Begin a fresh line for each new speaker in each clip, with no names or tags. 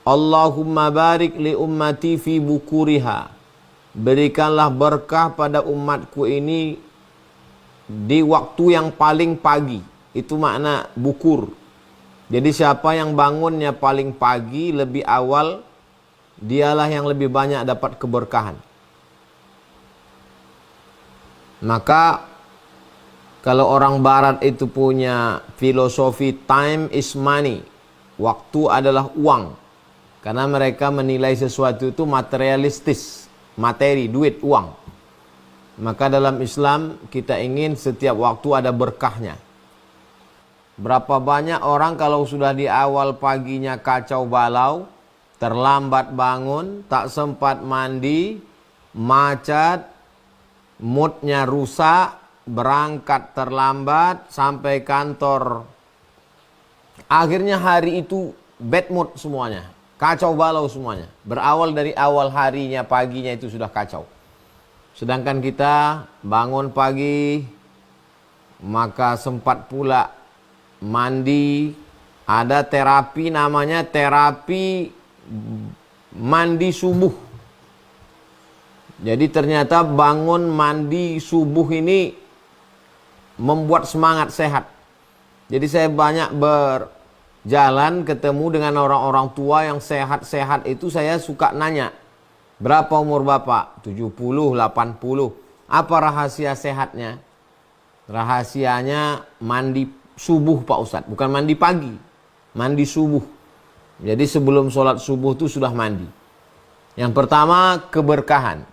Allahumma barik li ummati fi bukuriha. Berikanlah berkah pada umatku ini di waktu yang paling pagi. Itu makna bukur. Jadi siapa yang bangunnya paling pagi, lebih awal, dialah yang lebih banyak dapat keberkahan. Maka kalau orang barat itu punya filosofi time is money. Waktu adalah uang. Karena mereka menilai sesuatu itu materialistis. Materi, duit, uang. Maka dalam Islam kita ingin setiap waktu ada berkahnya. Berapa banyak orang kalau sudah di awal paginya kacau balau, terlambat bangun, tak sempat mandi, macet, moodnya rusak, berangkat terlambat, sampai kantor. Akhirnya hari itu bad mood semuanya. Kacau balau semuanya. Berawal dari awal harinya, paginya itu sudah kacau. Sedangkan kita bangun pagi, maka sempat pula mandi. Ada terapi namanya terapi mandi subuh. Jadi ternyata bangun mandi subuh ini membuat semangat sehat. Jadi saya banyak berjalan ketemu dengan orang-orang tua yang sehat-sehat itu, saya suka nanya, berapa umur Bapak? 70, 80. Apa rahasia sehatnya? Rahasianya mandi subuh Pak Ustadz, bukan mandi pagi, mandi subuh. Jadi sebelum sholat subuh itu sudah mandi. Yang pertama keberkahan.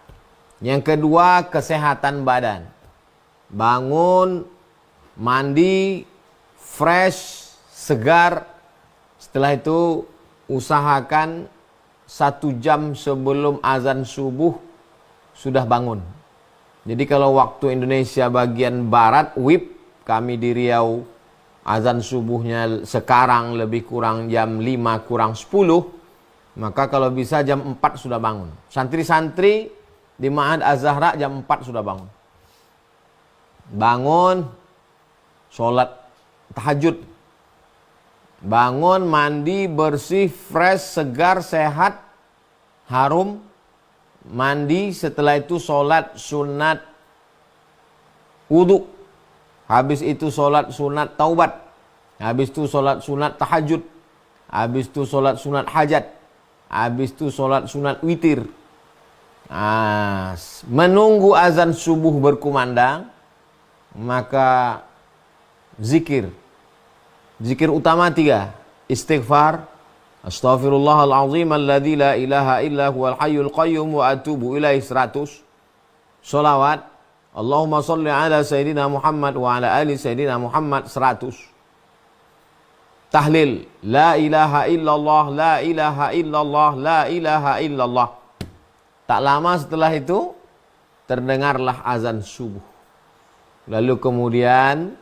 Yang kedua kesehatan badan. Bangun, mandi, fresh, segar. Setelah itu usahakan 1 jam sebelum azan subuh sudah bangun. Jadi kalau waktu Indonesia bagian barat, WIB, kami di Riau, azan subuhnya sekarang lebih kurang jam 5 kurang 10. Maka kalau bisa jam 4 sudah bangun. Santri-santri di Ma'had Az-Zahra jam 4 sudah bangun. Bangun, sholat tahajud. Bangun, mandi, bersih, fresh, segar, sehat, harum. Mandi, setelah itu sholat sunat wudu. Habis itu sholat sunat taubat. Habis itu sholat sunat tahajud. Habis itu sholat sunat hajat. Habis itu sholat sunat witir. Menunggu azan subuh berkumandang, maka zikir. Zikir utama 3. Istighfar. Astaghfirullahalazim alladzi la ilaha illa huwal hayyul qayyum wa atubu ilaihi 100. Sholawat. Allahumma salli ala Sayyidina Muhammad wa ala ali Sayyidina Muhammad 100. Tahlil. La ilaha illallah, la ilaha illallah, la ilaha illallah. Tak lama setelah itu terdengarlah azan subuh. Lalu kemudian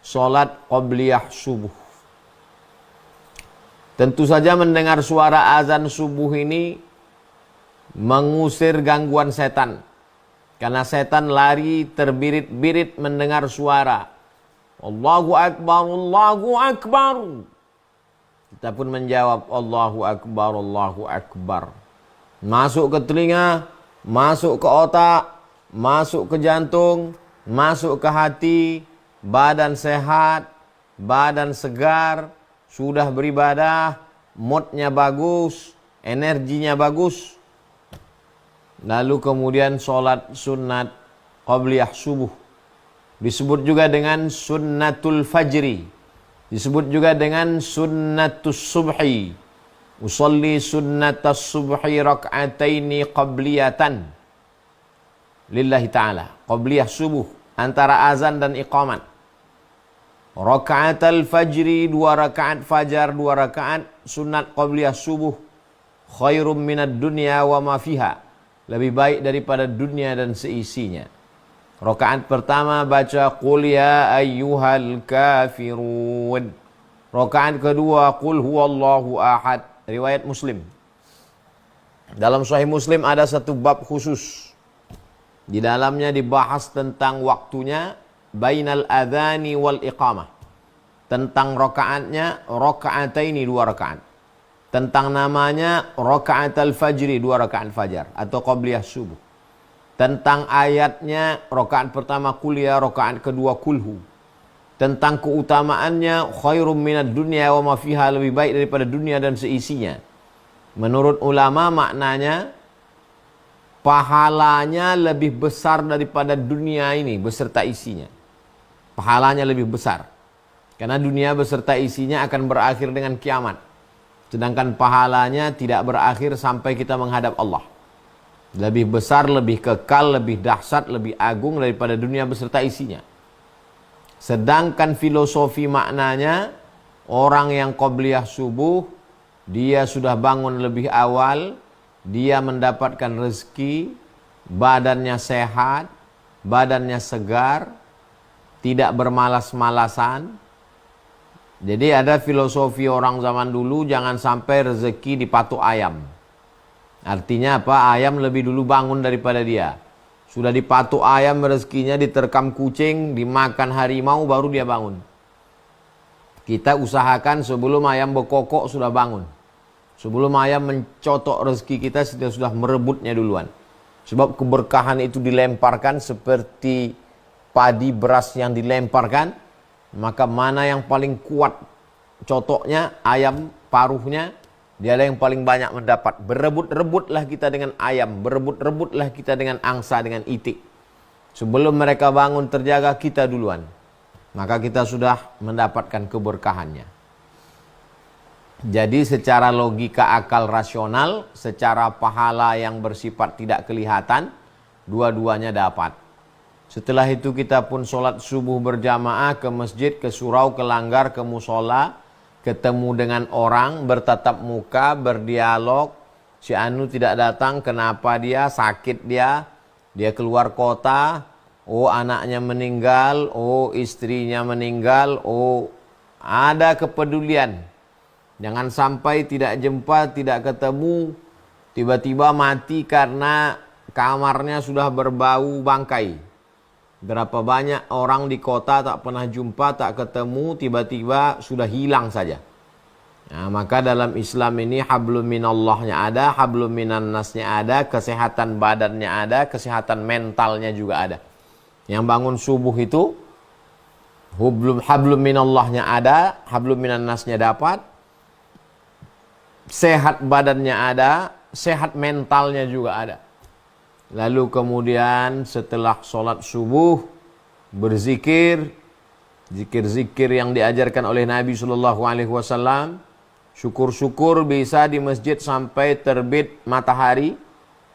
sholat qobliyah subuh. Tentu saja mendengar suara azan subuh ini mengusir gangguan setan. Karena setan lari terbirit-birit mendengar suara Allahu Akbar, Allahu Akbar. Kita pun menjawab Allahu Akbar, Allahu Akbar. Masuk ke telinga, masuk ke otak, masuk ke jantung, masuk ke hati, badan sehat, badan segar, sudah beribadah, moodnya bagus, energinya bagus. Lalu kemudian sholat sunat qobliyah subuh. Disebut juga dengan sunnatul fajri. Disebut juga dengan sunnatus subhi. Usalli sunnatas subhi rak'ataini qabliyatan lillahi ta'ala. Qabliyah subuh antara azan dan iqamat. Raka'atal fajri 2 rakaat fajar, 2 rakaat sunat qabliyah subuh. Khairum minad dunya wa ma fiha. Lebih baik daripada dunia dan seisinya. Rakaat pertama baca qul ya ayyuhal kafirun. Rakaat kedua qul huwallahu ahad. Riwayat Muslim. Dalam Sahih Muslim ada satu bab khusus. Di dalamnya dibahas tentang waktunya bainal adhani wal iqamah. Tentang rakaatnya, rakaataini 2 rakaat. tentang namanya rakaat al-fajri, 2 rakaat fajar atau qabliyah subuh. Tentang ayatnya, rakaat pertama kuliah, rakaat kedua kulhu. Tentang keutamaannya, khairum minad dunya wa ma fiha, lebih baik daripada dunia dan seisinya. Menurut ulama maknanya, pahalanya lebih besar daripada dunia ini beserta isinya. Pahalanya lebih besar. Karena dunia beserta isinya akan berakhir dengan kiamat. Sedangkan pahalanya tidak berakhir sampai kita menghadap Allah. Lebih besar, lebih kekal, lebih dahsyat, lebih agung daripada dunia beserta isinya. Sedangkan filosofi maknanya, orang yang qabliyah subuh, dia sudah bangun lebih awal, dia mendapatkan rezeki, badannya sehat, badannya segar, tidak bermalas-malasan. Jadi ada filosofi orang zaman dulu, jangan sampai rezeki dipatok ayam. Artinya apa? Ayam lebih dulu bangun daripada dia. Sudah dipatok ayam rezekinya, diterkam kucing, dimakan harimau, baru dia bangun. Kita usahakan sebelum ayam berkokok sudah bangun. Sebelum ayam mencotok rezeki kita, kita sudah merebutnya duluan. Sebab keberkahan itu dilemparkan seperti padi beras yang dilemparkan. Maka mana yang paling kuat cotoknya, ayam paruhnya, dialah yang paling banyak mendapat. Berebut-rebutlah kita dengan ayam, berebut-rebutlah kita dengan angsa, dengan itik. Sebelum mereka bangun terjaga, kita duluan. Maka kita sudah mendapatkan keberkahannya. Jadi secara logika akal rasional, secara pahala yang bersifat tidak kelihatan, dua-duanya dapat. Setelah itu kita pun sholat subuh berjamaah ke masjid, ke surau, ke langgar, ke musola, ketemu dengan orang, bertatap muka, berdialog. Si Anu tidak datang, kenapa dia? Sakit dia keluar kota, oh anaknya meninggal, oh istrinya meninggal, oh ada kepedulian. Jangan sampai tidak jumpa, tidak ketemu, tiba-tiba mati karena kamarnya sudah berbau bangkai. Berapa banyak orang di kota tak pernah jumpa, tak ketemu, tiba-tiba sudah hilang saja. Nah, maka dalam Islam ini hablum minallahnya ada, hablum minan nasnya ada, kesehatan badannya ada, kesehatan mentalnya juga ada. Yang bangun subuh itu hablum minallahnya ada, hablum minan nasnya dapat. Sehat badannya ada, sehat mentalnya juga ada. Lalu kemudian setelah sholat subuh, berzikir, zikir-zikir yang diajarkan oleh Nabi SAW. Syukur-syukur bisa di masjid sampai terbit matahari.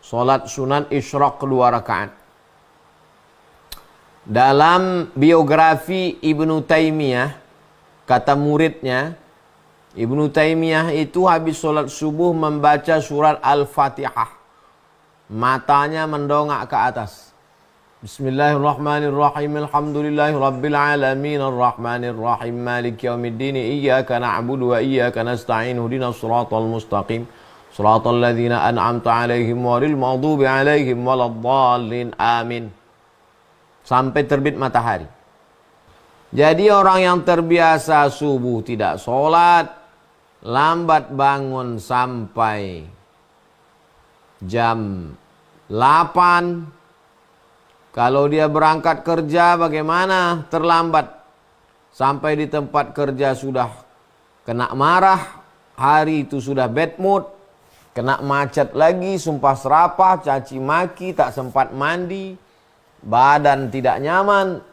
Sholat sunat isyraq 2 rakaat. Dalam biografi Ibnu Taimiyah, kata muridnya, Ibnu Taimiyah itu habis sholat subuh membaca surat Al-Fatihah. Matanya mendongak ke atas. Bismillahirrahmanirrahim. Alhamdulillahi rabbil alamin. Arrahmanirrahim. Maliki yaumiddin. Iyyaka na'budu wa iyyaka nasta'in. Ihdinas siratal mustaqim. Siratal ladzina an'amta 'alaihim ghairil maghdubi 'alaihim waladdallin. Amin. Sampai terbit matahari. Jadi orang yang terbiasa subuh tidak sholat, lambat bangun sampai jam 8. Kalau dia berangkat kerja bagaimana? Terlambat. Sampai di tempat kerja sudah kena marah, hari itu sudah bad mood, kena macet lagi, sumpah serapah, caci maki, tak sempat mandi, badan tidak nyaman.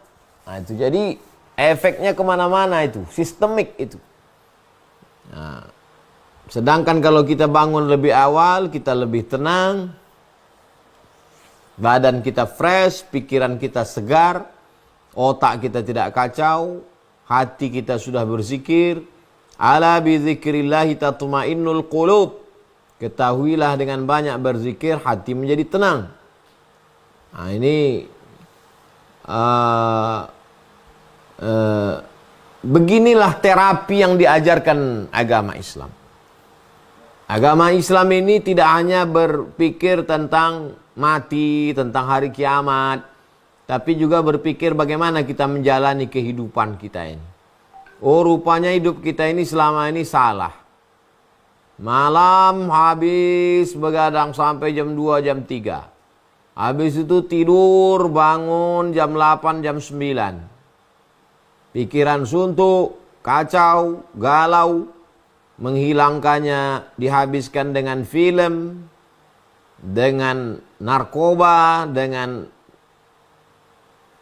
Nah, itu jadi efeknya kemana-mana itu, sistemik itu. Nah, sedangkan kalau kita bangun lebih awal, kita lebih tenang, badan kita fresh, pikiran kita segar, otak kita tidak kacau, hati kita sudah berzikir. Ala bi dzikrillahi tatmainnul qulub. Ketahuilah dengan banyak berzikir hati menjadi tenang. Nah, ini beginilah terapi yang diajarkan agama Islam. Agama Islam ini tidak hanya berpikir tentang mati, tentang hari kiamat, tapi juga berpikir bagaimana kita menjalani kehidupan kita ini. Oh, rupanya hidup kita ini selama ini salah. Malam habis begadang sampai jam 2, jam 3. Habis itu tidur, bangun jam 8, jam 9. Pikiran suntuk, kacau, galau. Menghilangkannya dihabiskan dengan film, dengan narkoba, dengan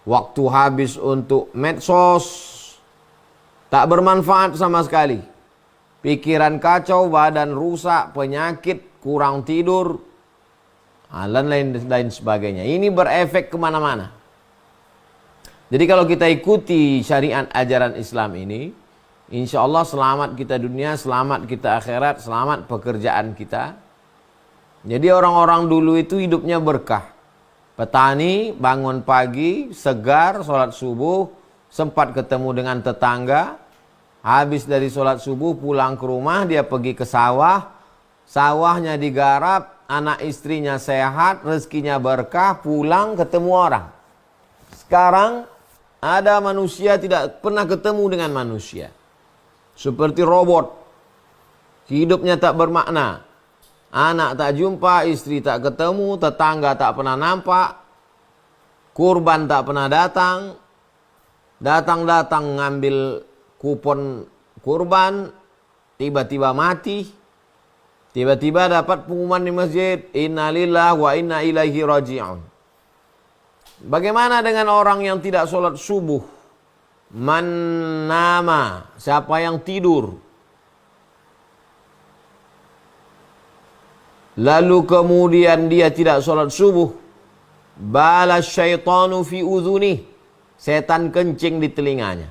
waktu habis untuk medsos. Tak bermanfaat sama sekali. Pikiran kacau, badan rusak, penyakit, kurang tidur, dan lain sebagainya. Ini berefek kemana-mana. Jadi kalau kita ikuti syariat ajaran Islam ini, insya Allah selamat kita dunia, selamat kita akhirat, selamat pekerjaan kita. Jadi orang-orang dulu itu hidupnya berkah. Petani bangun pagi, segar, sholat subuh, sempat ketemu dengan tetangga. Habis dari sholat subuh pulang ke rumah, dia pergi ke sawah. Sawahnya digarap, anak istrinya sehat, rezekinya berkah, pulang ketemu orang. Sekarang ada manusia tidak pernah ketemu dengan manusia. Seperti robot. Hidupnya tak bermakna. Anak tak jumpa, istri tak ketemu, tetangga tak pernah nampak. Kurban tak pernah datang. Datang-datang ngambil kupon kurban, tiba-tiba mati. Tiba-tiba dapat pengumuman di masjid, innalillahi wa inna ilaihi raji'un. Bagaimana dengan orang yang tidak sholat subuh? Man nama, siapa yang tidur, lalu kemudian dia tidak sholat subuh, balas syaitanu fi udhunih, setan kencing di telinganya.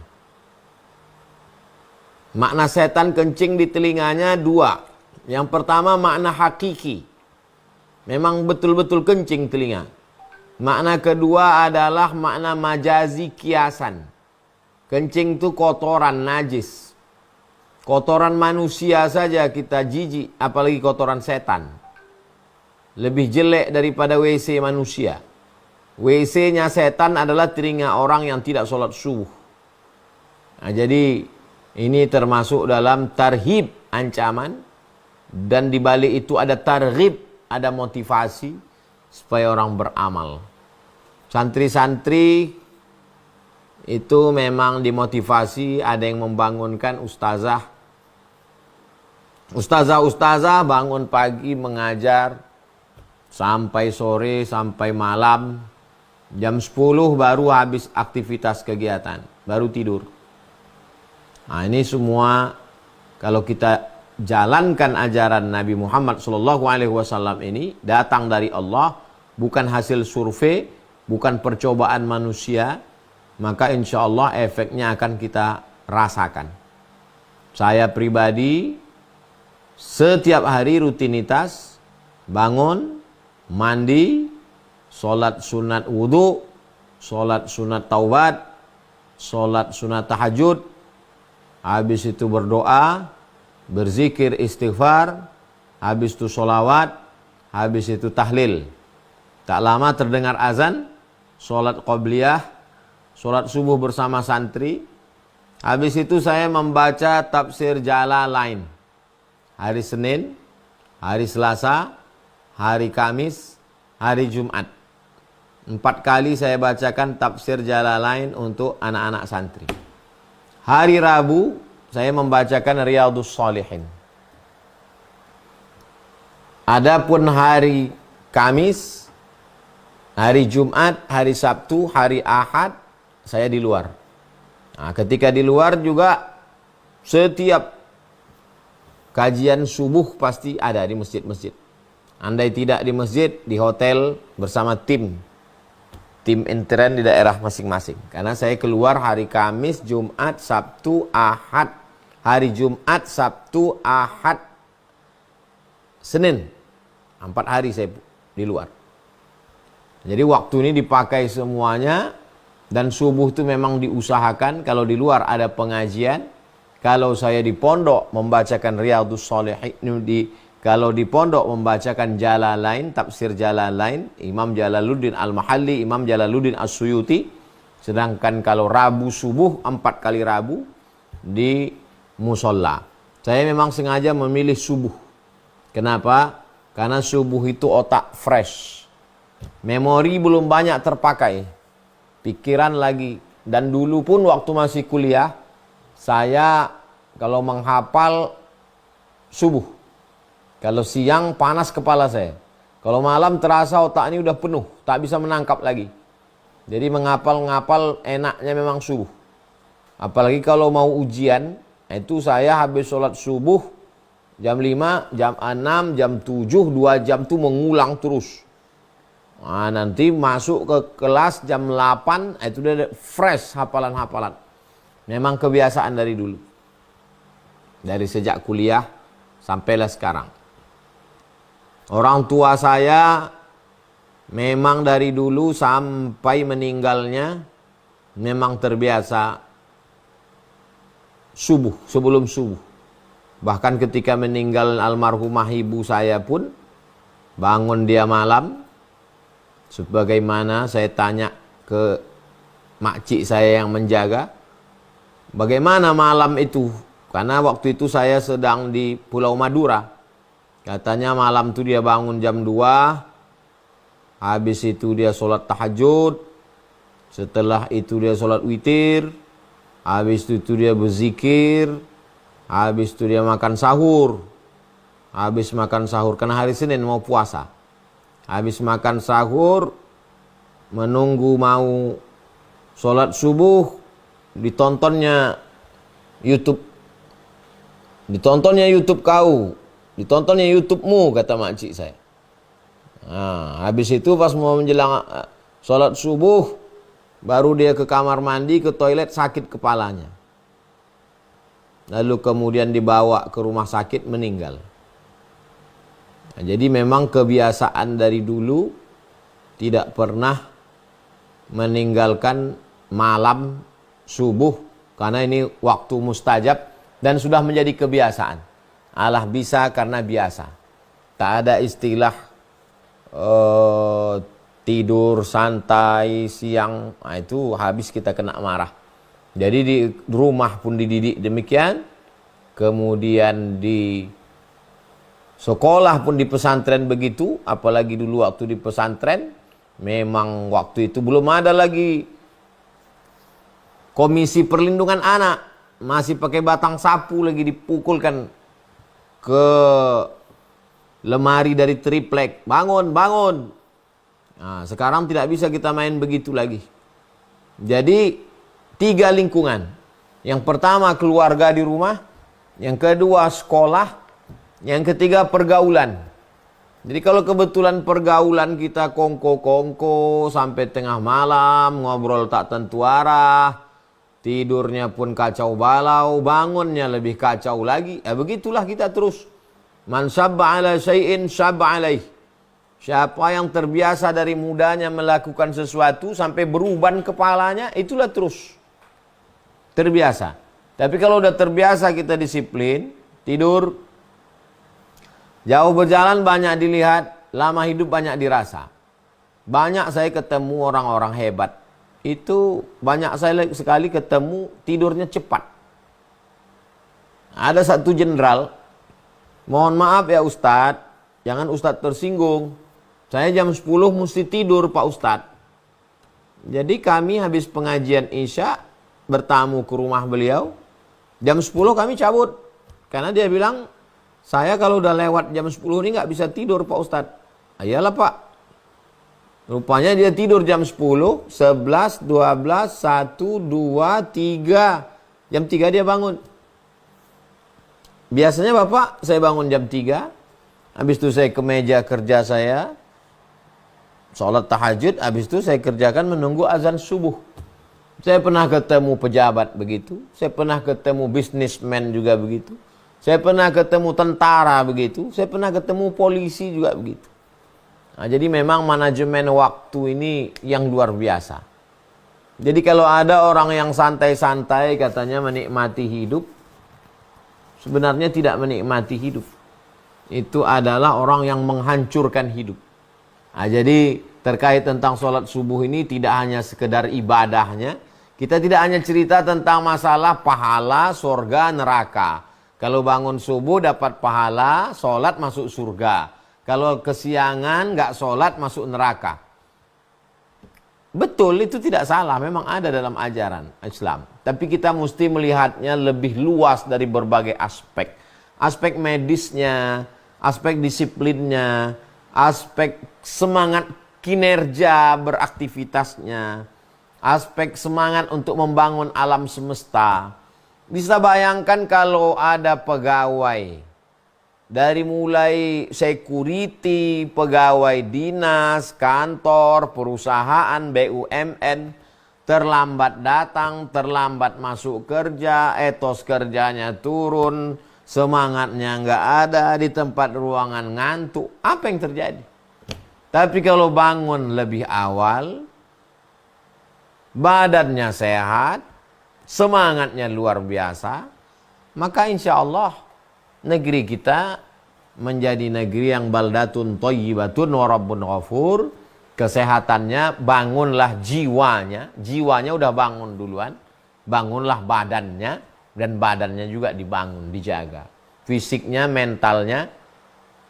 Makna setan kencing di telinganya dua. Yang pertama makna hakiki, memang betul-betul kencing telinga. Makna kedua adalah makna majazi, kiasan. Kencing itu kotoran, najis. Kotoran manusia saja kita jijik, apalagi kotoran setan. Lebih jelek daripada WC manusia. WC-nya setan adalah telinga orang yang tidak sholat subuh. Nah, jadi ini termasuk dalam tarhib, ancaman. Dan di balik itu ada targhib, ada motivasi supaya orang beramal. Santri-santri itu memang dimotivasi, ada yang membangunkan ustazah. Ustazah bangun pagi mengajar sampai sore, sampai malam. Jam 10 baru habis aktivitas kegiatan, baru tidur. Nah, ini semua kalau kita jalankan ajaran Nabi Muhammad SAW ini datang dari Allah, bukan hasil survei, bukan percobaan manusia, maka insya Allah efeknya akan kita rasakan. Saya pribadi setiap hari rutinitas bangun, mandi, sholat sunat wudhu, sholat sunat taubat, sholat sunat tahajud, habis itu berdoa, berzikir istighfar, habis itu sholawat, habis itu tahlil. Tak lama terdengar azan, sholat qobliyah, sholat subuh bersama santri. Habis itu saya membaca tafsir Jalalain. Hari Senin, hari Selasa, hari Kamis, hari Jumat. 4 kali saya bacakan tafsir Jalalain untuk anak-anak santri. Hari Rabu, saya membacakan Riyadhus Shalihin. Adapun hari Kamis, hari Jumat, hari Sabtu, hari Ahad, saya di luar. Nah, ketika di luar juga setiap kajian subuh pasti ada di masjid-masjid. Andai tidak di masjid, di hotel bersama tim intern di daerah masing-masing. Karena saya keluar hari Kamis, Jumat, Sabtu, Ahad. Hari Jumat, Sabtu, Ahad, Senin. 4 hari saya di luar. Jadi waktu ini dipakai semuanya. Dan subuh itu memang diusahakan. Kalau di luar ada pengajian. Kalau saya di pondok membacakan Riyadhus Shalihin. Kalau di pondok membacakan Jalalain, tafsir Jalalain, Imam Jalaluddin Al-Mahalli, Imam Jalaluddin As-Suyuti. Sedangkan kalau Rabu subuh, 4 kali Rabu di musola. Saya memang sengaja memilih subuh. Kenapa? Karena subuh itu otak fresh. Memori belum banyak terpakai. Pikiran lagi. Dan dulu pun waktu masih kuliah, saya kalau menghafal subuh. Kalau siang panas kepala saya. Kalau malam terasa otak ini udah penuh, tak bisa menangkap lagi. Jadi menghafal enaknya memang subuh. Apalagi kalau mau ujian, itu saya habis sholat subuh jam 5, jam 6, jam 7, 2 jam tuh mengulang terus. Nah, nanti masuk ke kelas jam 8, itu udah fresh hafalan-hafalan. Memang kebiasaan dari dulu. Dari sejak kuliah sampailah sekarang. Orang tua saya memang dari dulu sampai meninggalnya memang terbiasa subuh, sebelum subuh. Bahkan ketika meninggal almarhumah ibu saya pun bangun dia malam. Sebagaimana saya tanya ke makcik saya yang menjaga, bagaimana malam itu? Karena waktu itu saya sedang di Pulau Madura. Katanya malam itu dia bangun jam 2, habis itu dia sholat tahajud, setelah itu dia sholat witir, habis itu dia berzikir, habis itu dia makan sahur. Habis makan sahur, karena hari Senin mau puasa. Habis makan sahur, menunggu mau sholat subuh, ditontonnya YouTube. Ditontonnya YouTube kau, ditontonnya YouTubemu, kata makcik saya. Nah, habis itu pas mau menjelang sholat subuh, baru dia ke kamar mandi, ke toilet, sakit kepalanya. Lalu kemudian dibawa ke rumah sakit, meninggal. Nah, jadi memang kebiasaan dari dulu tidak pernah meninggalkan malam subuh, karena ini waktu mustajab dan sudah menjadi kebiasaan. Allah bisa karena biasa. Tak ada istilah tidur santai siang, nah, itu habis kita kena marah. Jadi di rumah pun dididik demikian, kemudian di sekolah pun di pesantren begitu, apalagi dulu waktu di pesantren, memang waktu itu belum ada lagi komisi perlindungan anak, masih pakai batang sapu lagi dipukulkan ke lemari dari triplek, bangun, bangun. Nah, sekarang tidak bisa kita main begitu lagi. Jadi 3 lingkungan. Yang pertama keluarga di rumah, yang kedua sekolah, yang ketiga pergaulan. Jadi kalau kebetulan pergaulan kita kongko-kongko sampai tengah malam, ngobrol tak tentu arah, tidurnya pun kacau balau, bangunnya lebih kacau lagi. Begitulah kita terus. Man syabba ala syai'in syabba alaih. Siapa yang terbiasa dari mudanya melakukan sesuatu sampai beruban kepalanya, itulah terus terbiasa. Tapi kalau udah terbiasa kita disiplin, tidur, jauh berjalan banyak dilihat, lama hidup banyak dirasa. Banyak saya ketemu orang-orang hebat. Itu banyak saya sekali ketemu tidurnya cepat. Ada satu jenderal, mohon maaf ya Ustadz, jangan Ustadz tersinggung. Saya jam 10 mesti tidur Pak Ustadz. Jadi kami habis pengajian Isya bertamu ke rumah beliau. Jam 10 kami cabut. Karena dia bilang, saya kalau udah lewat jam 10 ini nggak bisa tidur Pak Ustadz. Iyalah Pak. Rupanya dia tidur jam 10, 11, 12, 1, 2, 3. Jam 3 dia bangun. Biasanya Bapak saya bangun jam 3. Habis itu saya ke meja kerja saya. Sholat tahajud. Habis itu saya kerjakan menunggu azan subuh. Saya pernah ketemu pejabat begitu. Saya pernah ketemu bisnismen juga begitu. Saya pernah ketemu tentara begitu. Saya pernah ketemu polisi juga begitu. Nah, jadi memang manajemen waktu ini yang luar biasa. Jadi kalau ada orang yang santai-santai katanya menikmati hidup, sebenarnya tidak menikmati hidup. Itu adalah orang yang menghancurkan hidup. Nah, jadi terkait tentang sholat subuh ini tidak hanya sekedar ibadahnya. Kita tidak hanya cerita tentang masalah pahala, surga, neraka. Kalau bangun subuh dapat pahala, sholat masuk surga. Kalau kesiangan nggak sholat masuk neraka. Betul, itu tidak salah, memang ada dalam ajaran Islam. Tapi kita mesti melihatnya lebih luas dari berbagai aspek. Aspek medisnya, aspek disiplinnya, aspek semangat kinerja beraktivitasnya, aspek semangat untuk membangun alam semesta. Bisa bayangkan kalau ada pegawai, dari mulai security, pegawai dinas, kantor, perusahaan, BUMN, terlambat datang, terlambat masuk kerja, etos kerjanya turun, semangatnya nggak ada, di tempat ruangan ngantuk. Apa yang terjadi? Tapi kalau bangun lebih awal, badannya sehat, semangatnya luar biasa, maka insya Allah negeri kita menjadi negeri yang baldatun thayyibatun wa rabbun ghafur. Kesehatannya, bangunlah jiwanya. Jiwanya udah bangun duluan, bangunlah badannya, dan badannya juga dibangun, dijaga. Fisiknya, mentalnya,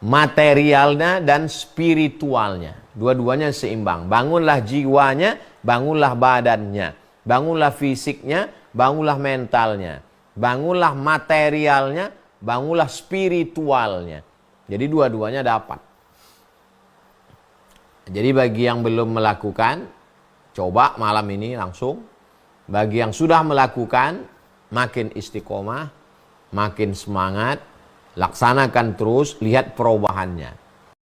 materialnya, dan spiritualnya. Dua-duanya seimbang. Bangunlah jiwanya, bangunlah badannya, bangunlah fisiknya, bangunlah mentalnya, bangunlah materialnya, bangunlah spiritualnya. Jadi dua-duanya dapat. Jadi bagi yang belum melakukan, coba malam ini langsung. Bagi yang sudah melakukan, makin istiqomah, makin semangat, laksanakan terus, lihat perubahannya.